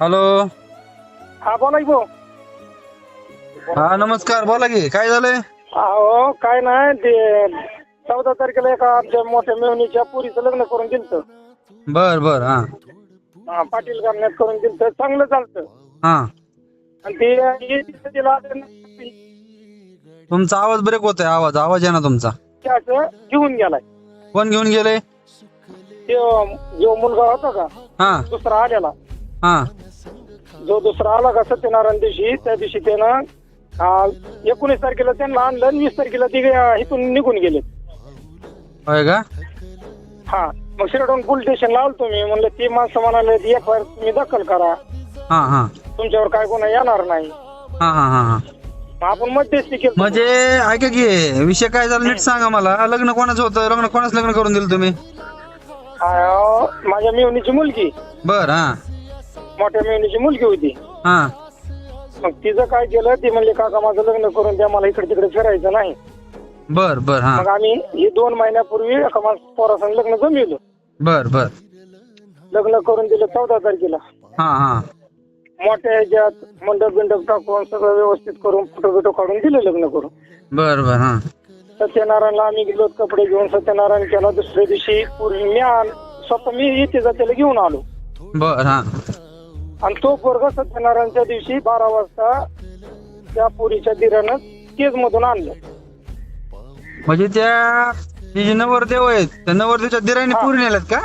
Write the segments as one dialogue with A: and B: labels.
A: Hello.
B: हा बोला की भाऊ.
A: हा नमस्कार, बोला की काय झालंय?
B: हो काय नाही ते 14 तारखेला एका आमच्या मोठ्या मेवणीच्या पुरीचं लग्न करून दिलतं.
A: बर बर. हा
B: हा पाटील करण्यात करून दिलतं, चांगलं चालतं.
A: हा.
B: आणि ते तिला
A: तुमचा आवाज ब्रेक होतोय. आवाज आहे ना तुमचा.
B: असं घेऊन गेलाय.
A: कोण घेऊन गेले?
B: जो मुलगा होता का
A: हा
B: दुसरा आलेला,
A: हा.
B: जो दुसरा आला का सत्यनारायण दिवशी, त्या दिवशी त्यानं 19 तारखेला त्यांना आणलं आणि 20 तारखेला ते इथून निघून गेले.
A: होय का?
B: हा मग शिरडून पोलीस स्टेशनला आलतो मी. म्हणलं ती माणसं म्हणाले FIR तुम्ही दाखल करा,
A: हा हा
B: तुमच्यावर काय गुन्हा येणार नाही.
A: हा हा हा हा.
B: मग आपण मध्यस्थी केलं.
A: म्हणजे ऐका की विषय काय झाला नीट सांगा मला. लग्न कोणाचं होतं? कोणाचं लग्न करून दिलं तुम्ही?
B: माझ्या मेवणीची मुलगी,
A: बर. हा
B: मोठ्या मेवणीची मुलगी होती.
A: हा.
B: मग तिचं काय केलं, ती म्हणली काका माझं लग्न करून द्या, मला इकडे तिकडे फिरायचं नाही.
A: बर बर. हा.
B: मग आम्ही हे 2 महिन्यापूर्वी एका पोरासंग लग्न जमविलं.
A: बर बर.
B: लग्न करून दिलं 14 तारखेला.
A: हा हा.
B: मोठ्या ह्याच्यात मंडप टाकून सगळं व्यवस्थित करून फोटो काढून दिलं लग्न करून.
A: बर बर. हा.
B: सत्यनारायणला आम्ही गेलो, कपडे घेऊन सत्यनारायण केला. दुसऱ्या दिवशी पूर्वी स्वतः मी इथे जातेला घेऊन आलो.
A: बर. हा.
B: आणि तो पोरगा सत्यनारायणच्या दिवशी 12 वाजता त्या पुरीच्या दिरानं केज मधून आणलं.
A: म्हणजे त्या जे नवरदेव आहेत त्या नवरदेवच्या दिराने
B: हा.
A: पूर्ण नेल्यात का?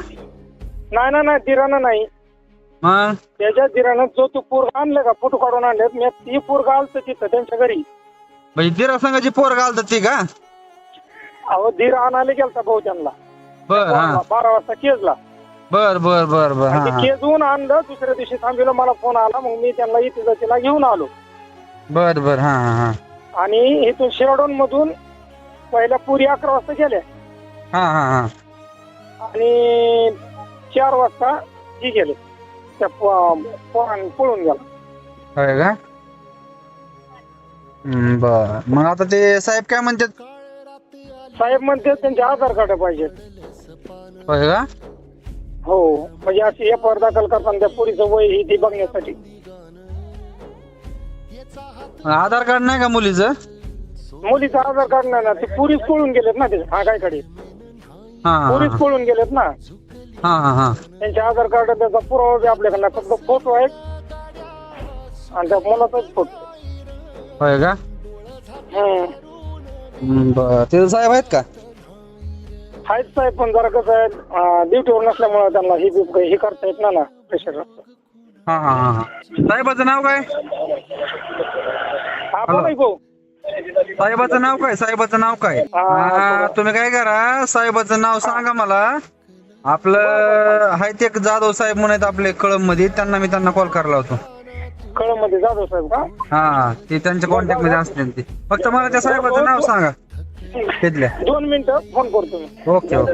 B: नाही दिरानं नाही,
A: मग
B: त्याच्या दिरानं जो तो पोरगा आणलं का फोटो काढून आणलेत. मी ती पोरगा आलत तिथं त्यांच्या घरी.
A: म्हणजे दिरा संघाची पोर घालतात ती का?
B: अहो दीर आणायला गेलता भाऊ त्यांना.
A: बर. हा.
B: 12 वाजता केजला.
A: बर बर बर बर.
B: आणि ते
A: हा.
B: केजहून आणलं. दुसऱ्या दिवशी थांबलो, मला फोन आला. मग मी त्यांना इथे जातीला घेऊन आलो.
A: बर बर. हा हा हा.
B: आणि इथून शिरडोन मधून पहिल्या पुरी 11 वाजता गेल्या
A: हा हा हा.
B: आणि 4 वाजता ही गेले. त्या पोरांनी पळून गेला.
A: होय का? बर. मग आता ते साहेब काय म्हणतात?
B: साहेब म्हणते त्यांचे आधार कार्ड पाहिजे.
A: होय का?
B: हो, म्हणजे अशी FIR दाखल करताना त्या पुरीचं वय ही ती बघण्यासाठी.
A: आधार कार्ड नाही का मुलीचं?
B: मुलीचं आधार कार्ड नाही ना, ते पुरीच पळून गेलेत ना. ते आगायकडे
A: हा हा
B: पुरीच पळून गेलेत ना.
A: हा हा हा.
B: त्यांचे आधार कार्ड त्याचा पुरावा बी आपल्याकडे नाही, फक्त फोटो आहेत आणि त्या मुलाचाच फोटो.
A: होय का? बर. ते साहेब आहेत का?
B: आहेत साहेब, पण जरा कसं आहे ड्युटीवर नसल्यामुळे त्यांना हे करता येत ना प्रेशर.
A: हा हा हा हा. साहेबाचं नाव काय?
B: हा बोला की भाऊ.
A: साहेबाचं नाव काय? साहेबाचं नाव काय? तुम्ही काय करा, साहेबाचं नाव सांगा मला. आपलं आहेत एक जाधव साहेब म्हणून आहेत आपले कळंब मध्ये, त्यांना कॉल करायला होतो.
B: कळंब मध्ये जाधव साहेब का?
A: हा, ते त्यांच्या कॉन्टॅक्ट मध्ये असतील ते. फक्त मला त्या साहेबाचं नाव सांगा तिथल्या.
B: 2 मिनिटं फोन करतो मी.
A: Okay okay.